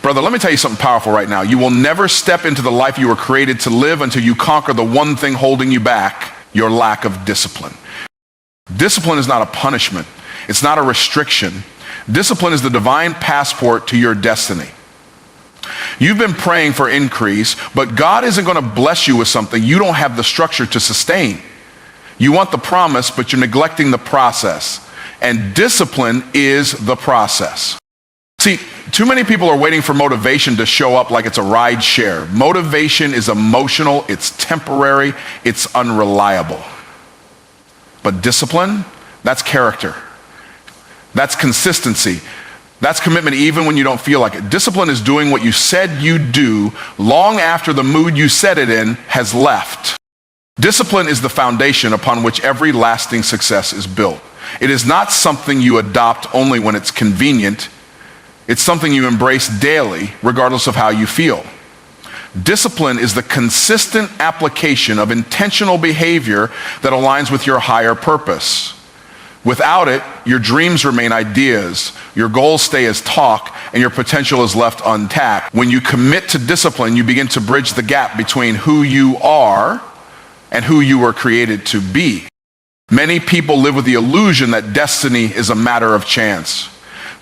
Brother, let me tell you something powerful right now. You will never step into the life you were created to live until you conquer the one thing holding you back, your lack of discipline. Discipline is not a punishment. It's not a restriction. Discipline is the divine passport to your destiny. You've been praying for increase, but God isn't going to bless you with something you don't have the structure to sustain. You want the promise, but you're neglecting the process. And discipline is the process. See, too many people are waiting for motivation to show up like it's a ride share. Motivation is emotional, it's temporary, it's unreliable. But discipline, that's character. That's consistency. That's commitment even when you don't feel like it. Discipline is doing what you said you'd do long after the mood you said it in has left. Discipline is the foundation upon which every lasting success is built. It is not something you adopt only when it's convenient. It's something you embrace daily, regardless of how you feel. Discipline is the consistent application of intentional behavior that aligns with your higher purpose. Without it, your dreams remain ideas, your goals stay as talk, and your potential is left untapped. When you commit to discipline, you begin to bridge the gap between who you are and who you were created to be. Many people live with the illusion that destiny is a matter of chance,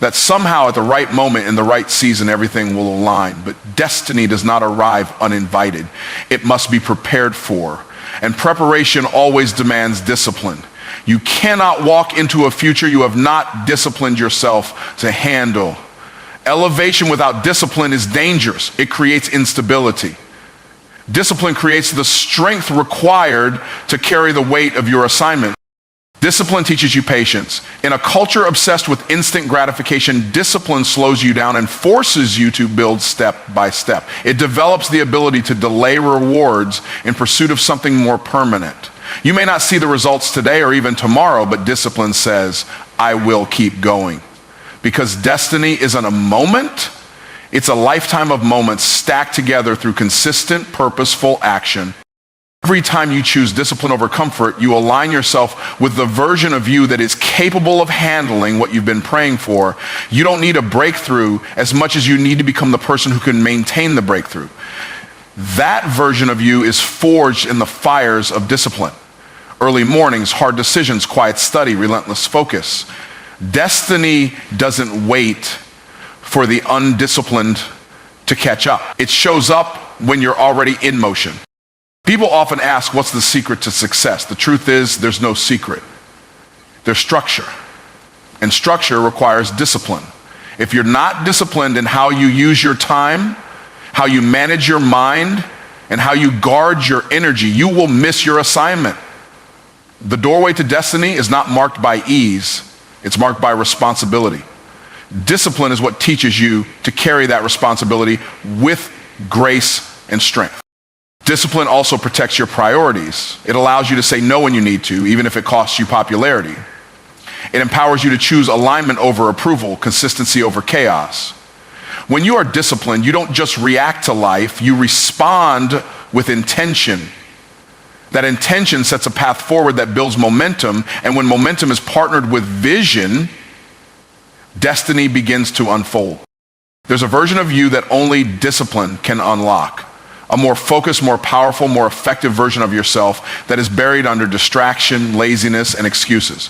that somehow at the right moment in the right season everything will align. But destiny does not arrive uninvited. It must be prepared for. And preparation always demands discipline. You cannot walk into a future you have not disciplined yourself to handle. Elevation without discipline is dangerous. It creates instability. Discipline creates the strength required to carry the weight of your assignment. Discipline teaches you patience. In a culture obsessed with instant gratification, discipline slows you down and forces you to build step by step. It develops the ability to delay rewards in pursuit of something more permanent. You may not see the results today or even tomorrow, but discipline says, I will keep going. Because destiny isn't a moment, it's a lifetime of moments stacked together through consistent, purposeful action. Every time you choose discipline over comfort, you align yourself with the version of you that is capable of handling what you've been praying for. You don't need a breakthrough as much as you need to become the person who can maintain the breakthrough. That version of you is forged in the fires of discipline. Early mornings, hard decisions, quiet study, relentless focus. Destiny doesn't wait for the undisciplined to catch up. It shows up when you're already in motion. People often ask, what's the secret to success? The truth is, there's no secret. There's structure. And structure requires discipline. If you're not disciplined in how you use your time, how you manage your mind, and how you guard your energy, you will miss your assignment. The doorway to destiny is not marked by ease. It's marked by responsibility. Discipline is what teaches you to carry that responsibility with grace and strength. Discipline also protects your priorities. It allows you to say no when you need to, even if it costs you popularity. It empowers you to choose alignment over approval, consistency over chaos. When you are disciplined, you don't just react to life, you respond with intention. That intention sets a path forward that builds momentum, and when momentum is partnered with vision, destiny begins to unfold. There's a version of you that only discipline can unlock. A more focused, more powerful, more effective version of yourself that is buried under distraction, laziness, and excuses.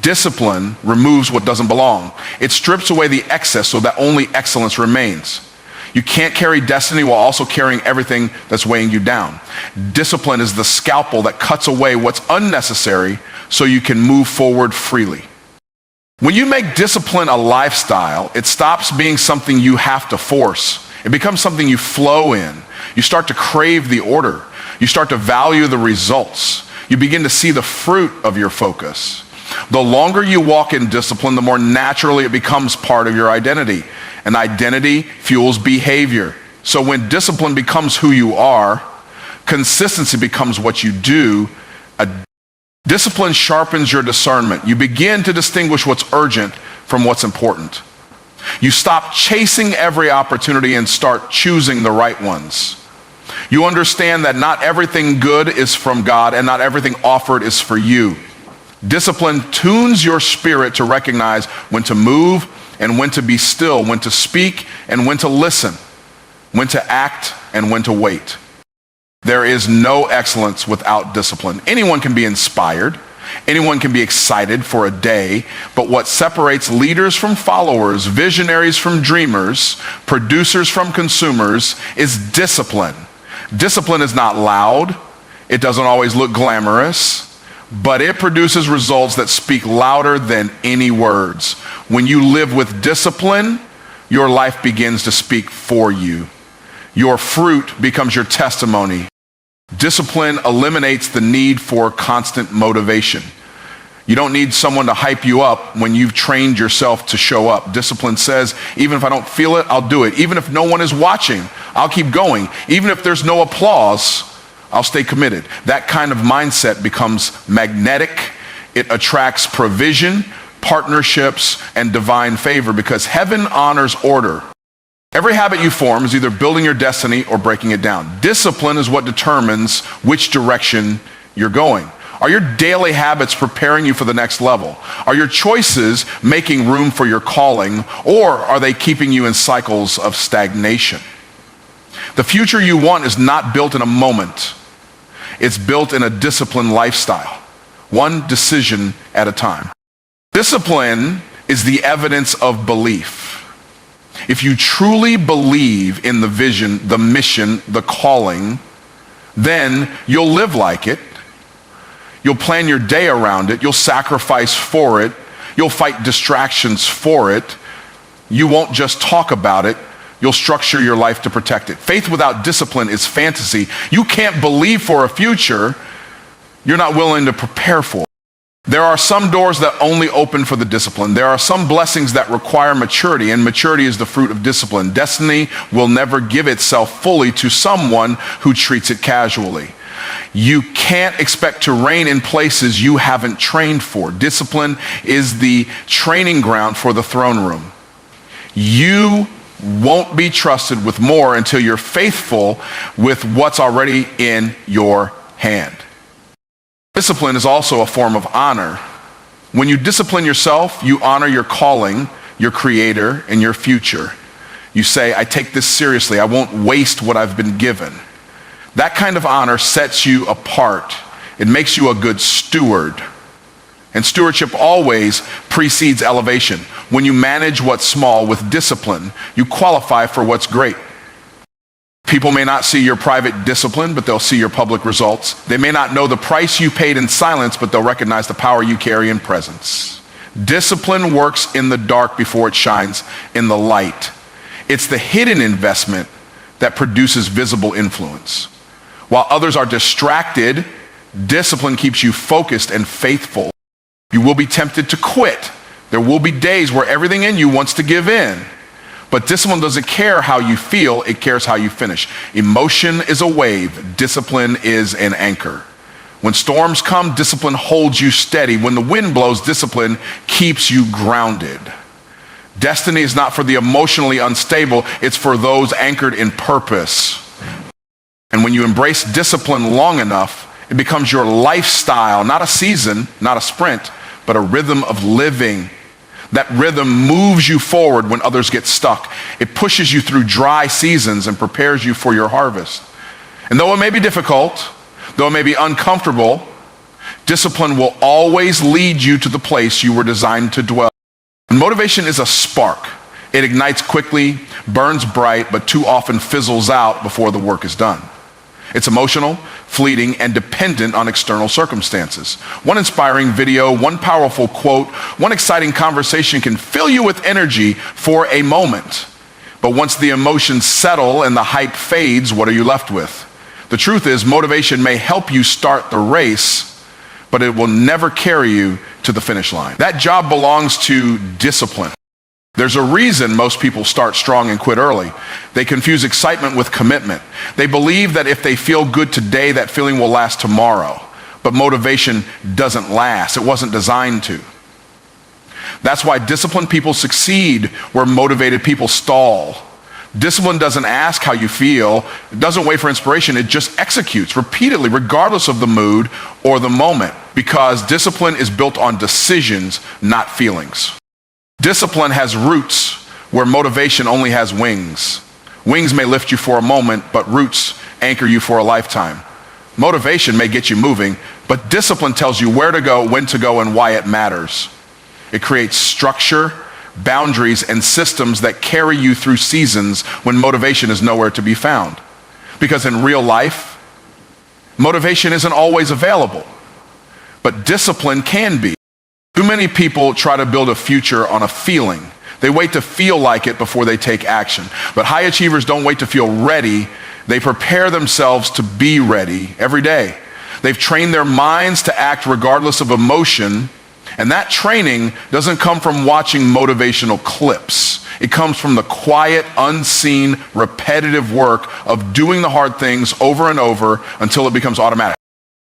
Discipline removes what doesn't belong. It strips away the excess so that only excellence remains. You can't carry destiny while also carrying everything that's weighing you down. Discipline is the scalpel that cuts away what's unnecessary so you can move forward freely. When you make discipline a lifestyle, it stops being something you have to force. It becomes something you flow in. You start to crave the order. You start to value the results. You begin to see the fruit of your focus. The longer you walk in discipline, the more naturally it becomes part of your identity. And identity fuels behavior. So when discipline becomes who you are, consistency becomes what you do. Discipline sharpens your discernment. You begin to distinguish what's urgent from what's important. You stop chasing every opportunity and start choosing the right ones. You understand that not everything good is from God and not everything offered is for you. Discipline tunes your spirit to recognize when to move and when to be still, when to speak and when to listen, when to act and when to wait. There is no excellence without discipline. Anyone can be inspired. Anyone can be excited for a day, but what separates leaders from followers, visionaries from dreamers, producers from consumers is discipline. Discipline is not loud. It doesn't always look glamorous, but it produces results that speak louder than any words. When you live with discipline, your life begins to speak for you. Your fruit becomes your testimony. Discipline eliminates the need for constant motivation. You don't need someone to hype you up when you've trained yourself to show up. Discipline says, even if I don't feel it, I'll do it. Even if no one is watching, I'll keep going. Even if there's no applause, I'll stay committed. That kind of mindset becomes magnetic. It attracts provision, partnerships, and divine favor because heaven honors order. Every habit you form is either building your destiny or breaking it down. Discipline is what determines which direction you're going. Are your daily habits preparing you for the next level? Are your choices making room for your calling, or are they keeping you in cycles of stagnation? The future you want is not built in a moment. It's built in a disciplined lifestyle, one decision at a time. Discipline is the evidence of belief. If you truly believe in the vision, the mission, the calling, then you'll live like it. You'll plan your day around it. You'll sacrifice for it. You'll fight distractions for it. You won't just talk about it. You'll structure your life to protect it. Faith without discipline is fantasy. You can't believe for a future you're not willing to prepare for. There are some doors that only open for the discipline. There are some blessings that require maturity, and maturity is the fruit of discipline. Destiny will never give itself fully to someone who treats it casually. You can't expect to reign in places you haven't trained for. Discipline is the training ground for the throne room. You won't be trusted with more until you're faithful with what's already in your hand. Discipline is also a form of honor. When you discipline yourself, you honor your calling, your creator, and your future. You say, I take this seriously. I won't waste what I've been given. That kind of honor sets you apart. It makes you a good steward. And stewardship always precedes elevation. When you manage what's small with discipline, you qualify for what's great. People may not see your private discipline, but they'll see your public results. They may not know the price you paid in silence, but they'll recognize the power you carry in presence. Discipline works in the dark before it shines in the light. It's the hidden investment that produces visible influence. While others are distracted, discipline keeps you focused and faithful. You will be tempted to quit. There will be days where everything in you wants to give in. But discipline doesn't care how you feel, it cares how you finish. Emotion is a wave, discipline is an anchor. When storms come, discipline holds you steady. When the wind blows, discipline keeps you grounded. Destiny is not for the emotionally unstable, it's for those anchored in purpose. And when you embrace discipline long enough, it becomes your lifestyle, not a season, not a sprint, but a rhythm of living. That rhythm moves you forward when others get stuck. It pushes you through dry seasons and prepares you for your harvest. And though it may be difficult, though it may be uncomfortable, discipline will always lead you to the place you were designed to dwell. And motivation is a spark. It ignites quickly, burns bright, but too often fizzles out before the work is done. It's emotional, fleeting, and dependent on external circumstances. One inspiring video, one powerful quote, one exciting conversation can fill you with energy for a moment. But once the emotions settle and the hype fades, what are you left with? The truth is, motivation may help you start the race, but it will never carry you to the finish line. That job belongs to discipline. There's a reason most people start strong and quit early. They confuse excitement with commitment. They believe that if they feel good today, that feeling will last tomorrow. But motivation doesn't last. It wasn't designed to. That's why disciplined people succeed where motivated people stall. Discipline doesn't ask how you feel. It doesn't wait for inspiration. It just executes repeatedly, regardless of the mood or the moment. Because discipline is built on decisions, not feelings. Discipline has roots where motivation only has wings. Wings may lift you for a moment, but roots anchor you for a lifetime. Motivation may get you moving, but discipline tells you where to go, when to go, and why it matters. It creates structure, boundaries, and systems that carry you through seasons when motivation is nowhere to be found. Because in real life, motivation isn't always available, but discipline can be. Too many people try to build a future on a feeling. They wait to feel like it before they take action. But high achievers don't wait to feel ready. They prepare themselves to be ready every day. They've trained their minds to act regardless of emotion, and that training doesn't come from watching motivational clips. It comes from the quiet, unseen, repetitive work of doing the hard things over and over until it becomes automatic.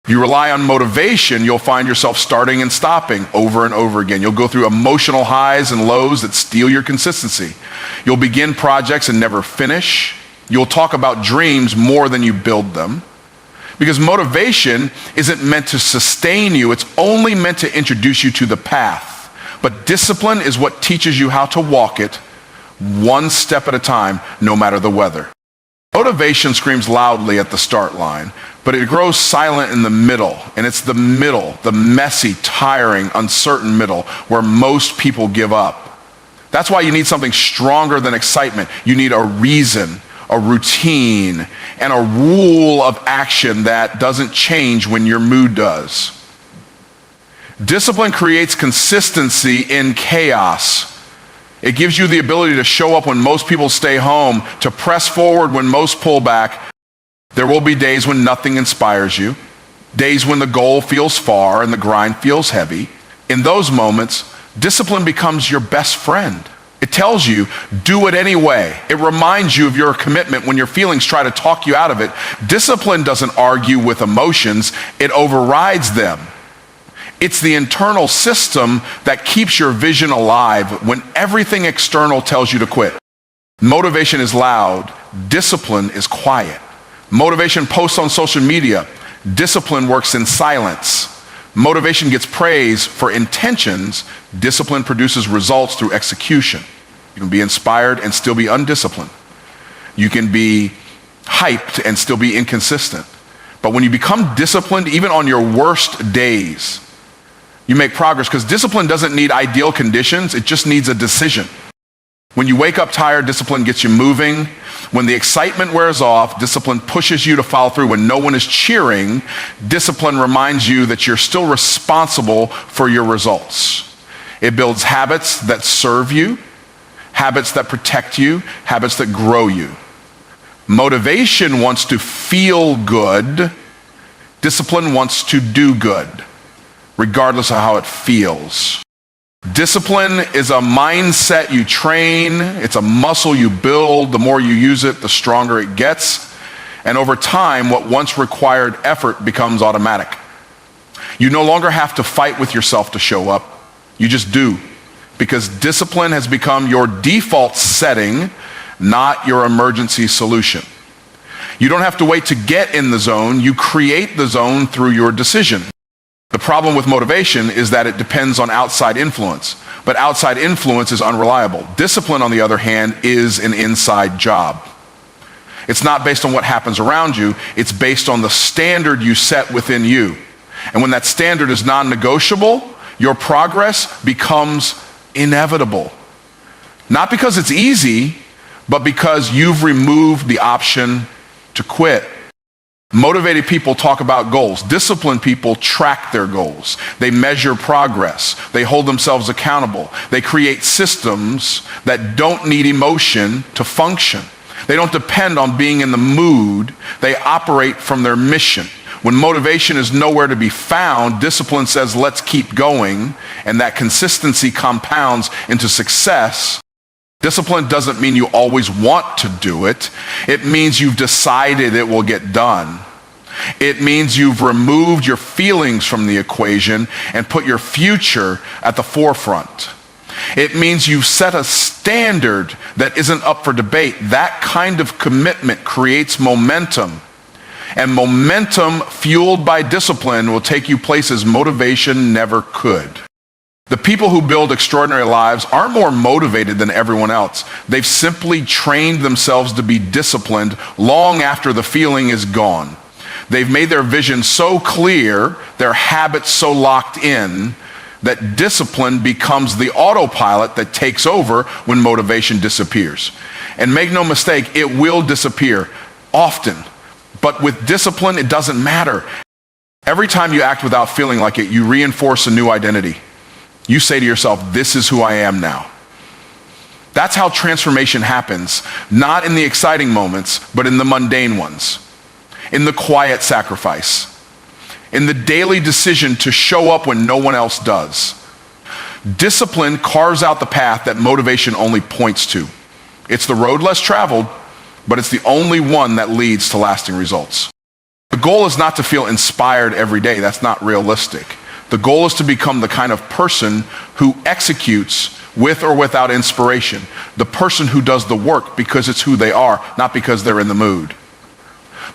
If you rely on motivation, you'll find yourself starting and stopping over and over again. You'll go through emotional highs and lows that steal your consistency. You'll begin projects and never finish. You'll talk about dreams more than you build them. Because motivation isn't meant to sustain you, it's only meant to introduce you to the path. But discipline is what teaches you how to walk it one step at a time, no matter the weather. Motivation screams loudly at the start line, but it grows silent in the middle. And it's the middle, the messy, tiring, uncertain middle, where most people give up. That's why you need something stronger than excitement. You need a reason, a routine, and a rule of action that doesn't change when your mood does. Discipline creates consistency in chaos. It gives you the ability to show up when most people stay home, to press forward when most pull back. There will be days when nothing inspires you, days when the goal feels far and the grind feels heavy. In those moments, discipline becomes your best friend. It tells you, do it anyway. It reminds you of your commitment when your feelings try to talk you out of it. Discipline doesn't argue with emotions, it overrides them. It's the internal system that keeps your vision alive when everything external tells you to quit. Motivation is loud, discipline is quiet. Motivation posts on social media, discipline works in silence. Motivation gets praise for intentions, discipline produces results through execution. You can be inspired and still be undisciplined. You can be hyped and still be inconsistent. But when you become disciplined, even on your worst days, you make progress, because discipline doesn't need ideal conditions, it just needs a decision. When you wake up tired, discipline gets you moving. When the excitement wears off, discipline pushes you to follow through. When no one is cheering, discipline reminds you that you're still responsible for your results. It builds habits that serve you, habits that protect you, habits that grow you. Motivation wants to feel good. Discipline wants to do good, regardless of how it feels. Discipline is a mindset you train. It's a muscle you build. The more you use it, the stronger it gets. And over time, what once required effort becomes automatic. You no longer have to fight with yourself to show up. You just do. Because discipline has become your default setting, not your emergency solution. You don't have to wait to get in the zone. You create the zone through your decision. The problem with motivation is that it depends on outside influence, but outside influence is unreliable. Discipline, on the other hand, is an inside job. It's not based on what happens around you, it's based on the standard you set within you. And when that standard is non-negotiable, your progress becomes inevitable. Not because it's easy, but because you've removed the option to quit. Motivated people talk about goals. Disciplined people track their goals. They measure progress. They hold themselves accountable. They create systems that don't need emotion to function. They don't depend on being in the mood. They operate from their mission. When motivation is nowhere to be found, discipline says, let's keep going, and that consistency compounds into success. Discipline doesn't mean you always want to do it. It means you've decided it will get done. It means you've removed your feelings from the equation and put your future at the forefront. It means you've set a standard that isn't up for debate. That kind of commitment creates momentum. And momentum fueled by discipline will take you places motivation never could. The people who build extraordinary lives aren't more motivated than everyone else. They've simply trained themselves to be disciplined long after the feeling is gone. They've made their vision so clear, their habits so locked in, that discipline becomes the autopilot that takes over when motivation disappears. And make no mistake, it will disappear often. But with discipline, it doesn't matter. Every time you act without feeling like it, you reinforce a new identity. You say to yourself, this is who I am now. That's how transformation happens, not in the exciting moments, but in the mundane ones, in the quiet sacrifice, in the daily decision to show up when no one else does. Discipline carves out the path that motivation only points to. It's the road less traveled, but it's the only one that leads to lasting results. The goal is not to feel inspired every day. That's not realistic. The goal is to become the kind of person who executes with or without inspiration. The person who does the work because it's who they are, not because they're in the mood.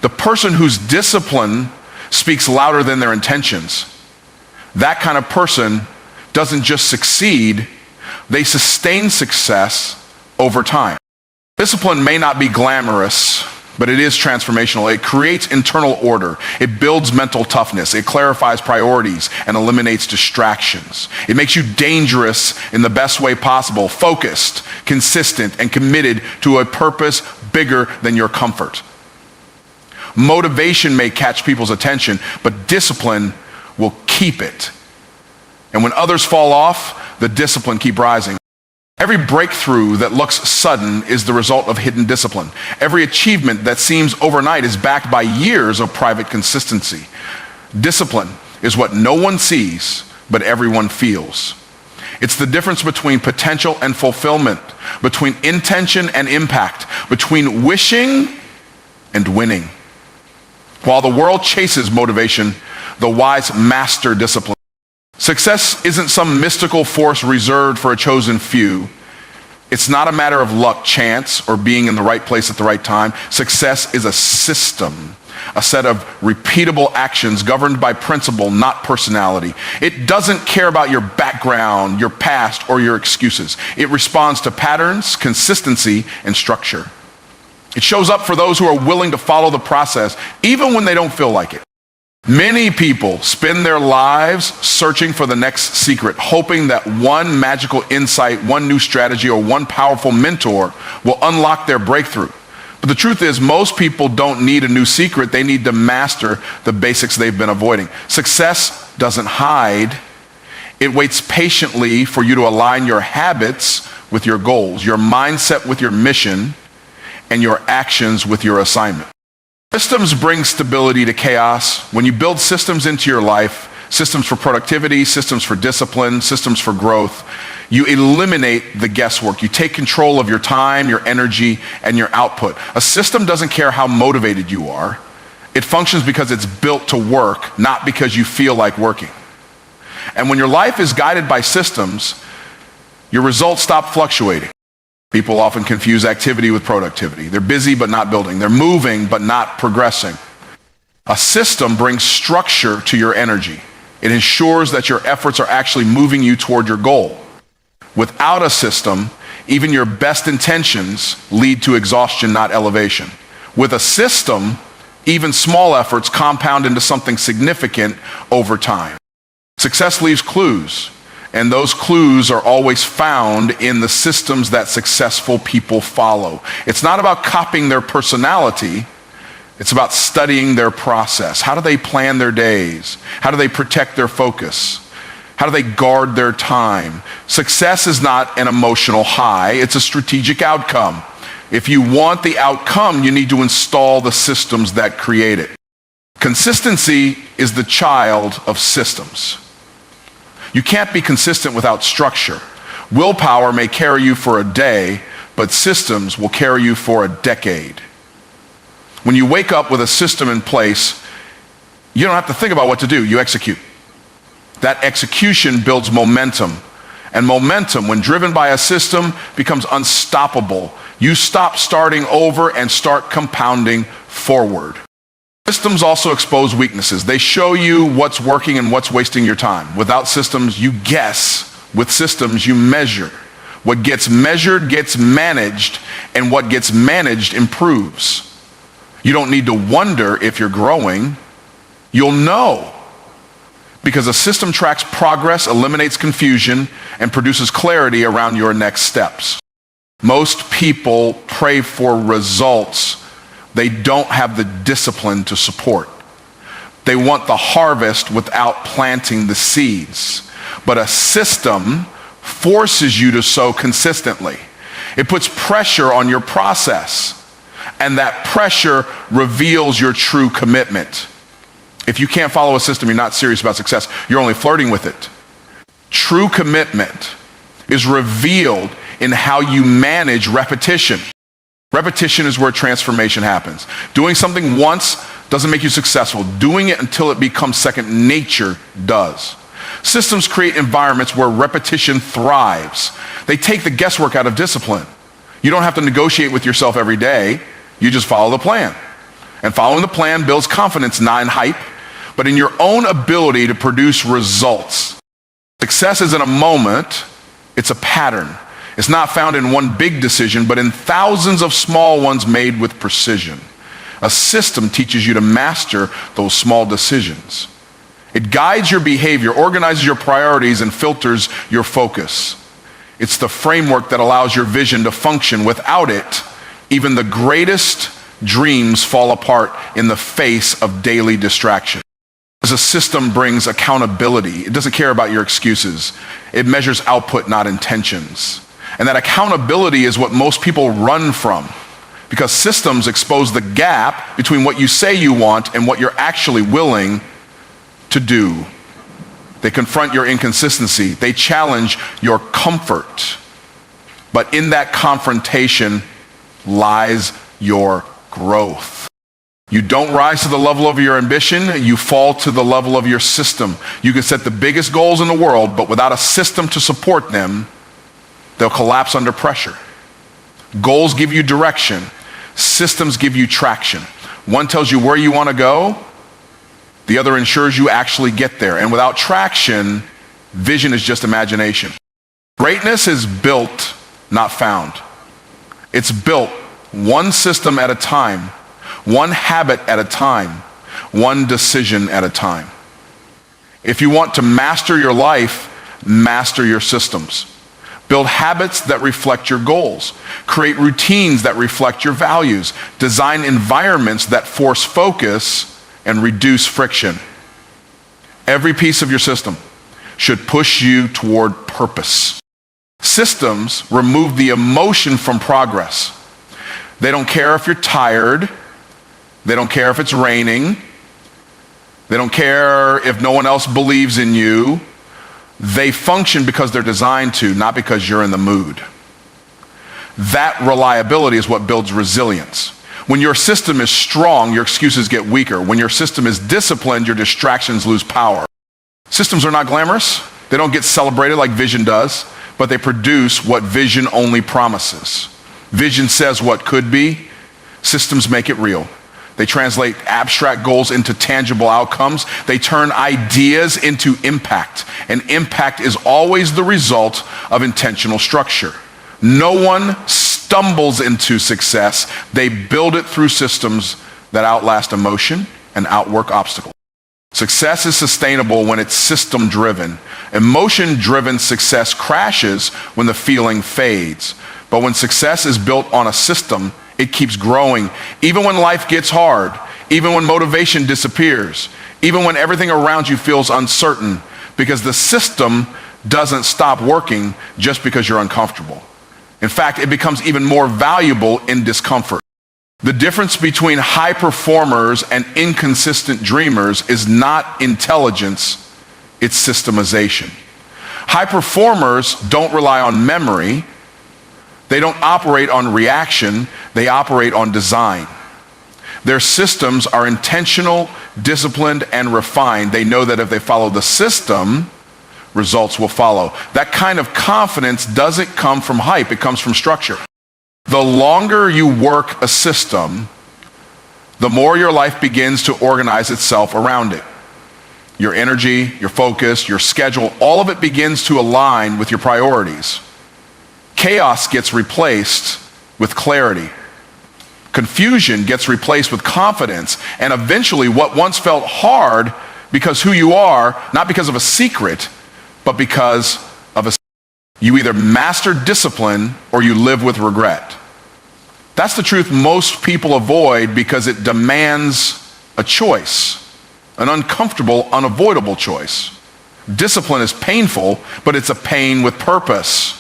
The person whose discipline speaks louder than their intentions. That kind of person doesn't just succeed, they sustain success over time. Discipline may not be glamorous, but it is transformational. It creates internal order. It builds mental toughness. It clarifies priorities and eliminates distractions. It makes you dangerous in the best way possible, focused, consistent, and committed to a purpose bigger than your comfort. Motivation may catch people's attention, but discipline will keep it. And when others fall off, the discipline keeps rising. Every breakthrough that looks sudden is the result of hidden discipline. Every achievement that seems overnight is backed by years of private consistency. Discipline is what no one sees, but everyone feels. It's the difference between potential and fulfillment, between intention and impact, between wishing and winning. While the world chases motivation, the wise master discipline. Success isn't some mystical force reserved for a chosen few. It's not a matter of luck, chance, or being in the right place at the right time. Success is a system, a set of repeatable actions governed by principle, not personality. It doesn't care about your background, your past, or your excuses. It responds to patterns, consistency, and structure. It shows up for those who are willing to follow the process, even when they don't feel like it. Many people spend their lives searching for the next secret, hoping that one magical insight, one new strategy, or one powerful mentor will unlock their breakthrough. But the truth is, most people don't need a new secret. They need to master the basics they've been avoiding. Success doesn't hide. It waits patiently for you to align your habits with your goals, your mindset with your mission, and your actions with your assignment. Systems bring stability to chaos. When you build systems into your life, systems for productivity, systems for discipline, systems for growth, you eliminate the guesswork. You take control of your time, your energy, and your output. A system doesn't care how motivated you are. It functions because it's built to work, not because you feel like working. And when your life is guided by systems, your results stop fluctuating. People often confuse activity with productivity. They're busy but not building. They're moving but not progressing. A system brings structure to your energy. It ensures that your efforts are actually moving you toward your goal. Without a system, even your best intentions lead to exhaustion, not elevation. With a system, even small efforts compound into something significant over time. Success leaves clues. And those clues are always found in the systems that successful people follow. It's not about copying their personality. It's about studying their process. How do they plan their days? How do they protect their focus? How do they guard their time? Success is not an emotional high. It's a strategic outcome. If you want the outcome, you need to install the systems that create it. Consistency is the child of systems. You can't be consistent without structure. Willpower may carry you for a day, but systems will carry you for a decade. When you wake up with a system in place, you don't have to think about what to do, you execute. That execution builds momentum. And momentum, when driven by a system, becomes unstoppable. You stop starting over and start compounding forward. Systems also expose weaknesses. They show you what's working and what's wasting your time. Without systems, you guess With systems, you measure. What gets measured gets managed, and what gets managed improves. You don't need to wonder if you're growing. You'll know. Because a system tracks progress, eliminates confusion, and produces clarity around your next steps. Most people pray for results they don't have the discipline to support. They want the harvest without planting the seeds. But a system forces you to sow consistently. It puts pressure on your process, and that pressure reveals your true commitment. If you can't follow a system, you're not serious about success. You're only flirting with it. True commitment is revealed in how you manage repetition. Repetition is where transformation happens. Doing something once doesn't make you successful. Doing it until it becomes second nature does. Systems create environments where repetition thrives. They take the guesswork out of discipline. You don't have to negotiate with yourself every day. You just follow the plan. And following the plan builds confidence, not in hype, but in your own ability to produce results. Success isn't a moment, it's a pattern. It's not found in one big decision, but in thousands of small ones made with precision. A system teaches you to master those small decisions. It guides your behavior, organizes your priorities, and filters your focus. It's the framework that allows your vision to function. Without it, even the greatest dreams fall apart in the face of daily distraction. As a system brings accountability, it doesn't care about your excuses. It measures output, not intentions. And that accountability is what most people run from, because systems expose the gap between what you say you want and what you're actually willing to do. They confront your inconsistency. They challenge your comfort. But in that confrontation lies your growth. You don't rise to the level of your ambition, you fall to the level of your system. You can set the biggest goals in the world, but without a system to support them, they'll collapse under pressure. Goals give you direction. Systems give you traction. One tells you where you want to go. The other ensures you actually get there. And without traction, vision is just imagination. Greatness is built, not found. It's built one system at a time, one habit at a time, one decision at a time. If you want to master your life, master your systems. Build habits that reflect your goals. Create routines that reflect your values. Design environments that force focus and reduce friction. Every piece of your system should push you toward purpose. Systems remove the emotion from progress. They don't care if you're tired. They don't care if it's raining. They don't care if no one else believes in you. They function because they're designed to, not because you're in the mood. That reliability is what builds resilience. When your system is strong, your excuses get weaker. When your system is disciplined, your distractions lose power. Systems are not glamorous. They don't get celebrated like vision does, but they produce what vision only promises. Vision says what could be. Systems make it real. They translate abstract goals into tangible outcomes. They turn ideas into impact. And impact is always the result of intentional structure. No one stumbles into success. They build it through systems that outlast emotion and outwork obstacles. Success is sustainable when it's system-driven. Emotion-driven success crashes when the feeling fades. But when success is built on a system, it keeps growing. Even when life gets hard, even when motivation disappears, even when everything around you feels uncertain, because the system doesn't stop working just because you're uncomfortable. In fact, it becomes even more valuable in discomfort. The difference between high performers and inconsistent dreamers is not intelligence, it's systemization. High performers don't rely on memory. They don't operate on reaction, they operate on design. Their systems are intentional, disciplined, and refined. They know that if they follow the system, results will follow. That kind of confidence doesn't come from hype, it comes from structure. The longer you work a system, the more your life begins to organize itself around it. your energy, your focus, your schedule, all of it begins to align with your priorities. Chaos gets replaced with clarity. Confusion gets replaced with confidence. And eventually what once felt hard because who you are, not because of a secret, but because of a you either master discipline or you live with regret. That's the truth most people avoid because it demands a choice, an uncomfortable, unavoidable choice. Discipline is painful, but it's a pain with purpose.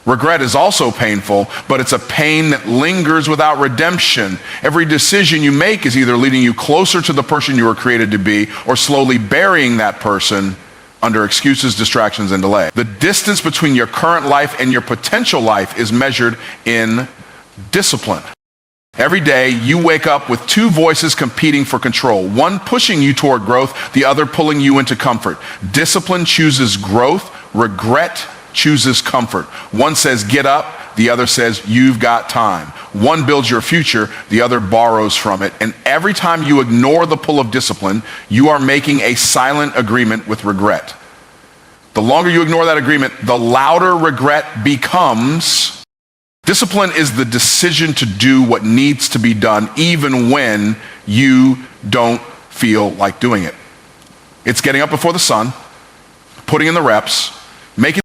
Regret is also painful, but it's a pain that lingers without redemption. Every decision you make is either leading you closer to the person you were created to be or slowly burying that person under excuses, distractions, and delay. The distance between your current life and your potential life is measured in discipline. Every day you wake up with two voices competing for control, one pushing you toward growth, the other pulling you into comfort. Discipline chooses growth, regret chooses comfort. One says get up, the other says you've got time. One builds your future, the other borrows from it. And every time you ignore the pull of discipline, you are making a silent agreement with regret. The longer you ignore that agreement, the louder regret becomes. Discipline is the decision to do what needs to be done even when you don't feel like doing it. It's getting up before the sun, putting in the reps, making